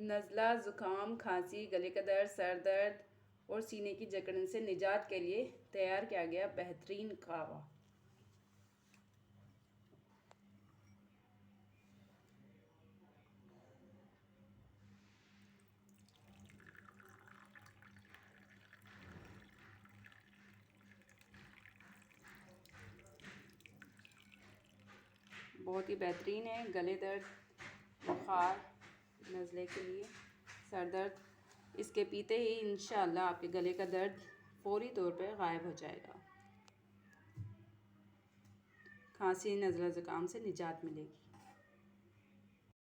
नज़ला, ज़ुकाम, खांसी, गले का दर्द, सर दर्द और सीने की जकड़न से निजात के लिए तैयार किया गया बेहतरीन कावा। बहुत ही बेहतरीन है गले दर्द, बुखार, नज़ले के लिए, सर दर्द। इसके पीते ही इंशाअल्लाह आपके गले का दर्द फ़ौरी तौर पर गायब हो जाएगा। खांसी, नज़ला, ज़ुकाम से निजात मिलेगी।